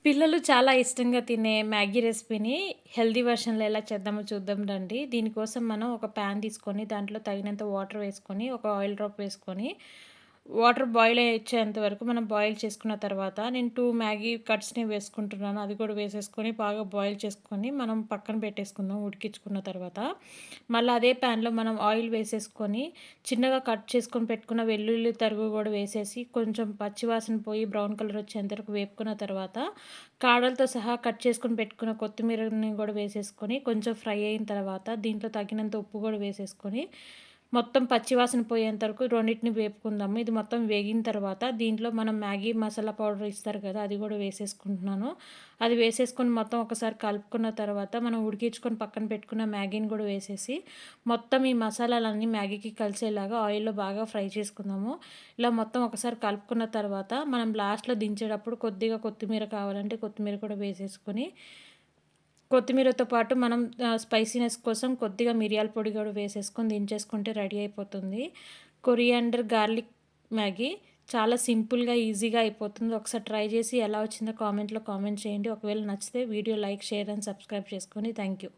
పిల్లలు చాలా ఇష్టంగా తినే మ్యాగీ రెసిపీని హెల్తీ వెర్షన్‌లో ఎలా చేద్దామో చూద్దాం రండి. దీనికోసం మనం ఒక పాన్ తీసుకొని, దాంట్లో తగినంత వాటర్ వేసుకొని, ఒక ఆయిల్ డ్రాప్ వేసుకొని, వాటర్ బాయిల్ అయ్యేంత వరకు మనం బాయిల్ చేసుకున్న తర్వాత, నేను 2 మ్యాగీ కట్స్‌ని వేసుకుంటున్నాను. అది కూడా వేసేసుకొని బాగా బాయిల్ చేసుకొని, మనం పక్కన పెట్టేసుకుందాం ఉడికించుకున్న తర్వాత. మళ్ళా అదే పాన్‌లో మనం ఆయిల్ వేసేసుకొని, చిన్నగా కట్ చేసుకొని పెట్టుకున్న వెల్లుల్లి తరుగు కూడా వేసేసి, కొంచెం పచ్చివాసన పోయి బ్రౌన్ కలర్ వచ్చేంత వరకు వేపుకున్న తర్వాత, కాడలతో సహా కట్ చేసుకొని పెట్టుకున్న కొత్తిమీరని గూడా వేసేసుకొని, కొంచెం ఫ్రై అయిన తర్వాత దీంట్లో తగినంత ఉప్పు గూడా వేసేసుకొని, మొత్తం పచ్చి వాసన పోయేంత వరకు రెండిటిని వేపుకుందాము. ఇది మొత్తం వేగిన తర్వాత దీంట్లో మనం మ్యాగీ మసాలా పౌడర్ ఇస్తారు కదా! అది గూడా వేసేసుకుంటున్నాను. అది వేసేసుకొని మొత్తం ఒకసారి కలుపుకున్న తర్వాత, మనం ఉడికించుకొని పక్కన పెట్టుకున్న మ్యాగీని గూడా వేసేసి, మొత్తం ఈ మసాలాలన్నీ మ్యాగీకి కలిసేలాగా ఆయిల్‌లో బాగా ఫ్రై చేసుకుందాము. ఇలా మొత్తం ఒకసారి కలుపుకున్న తర్వాత, మనం లాస్ట్‌లో దించేటప్పుడు కొద్దిగా కొత్తిమీర కావాలంటే కొత్తిమీర కూడా వేసేసుకొని, కొత్తిమీరతో పాటు మనం స్పైసీనెస్ కోసం కొద్దిగా మిరియాల పొడి కూడా వేసేసుకొని దించేసుకుంటే రెడీ అయిపోతుంది. కొరియాండర్ గార్లిక్ మ్యాగీ చాలా సింపుల్‌గా, ఈజీగా అయిపోతుంది. ఒకసారి ట్రై చేసి ఎలా వచ్చిందో కామెంట్‌లో కామెంట్ చేయండి. ఒకవేళ నచ్చితే video like, share and subscribe చేసుకోండి. Thank you.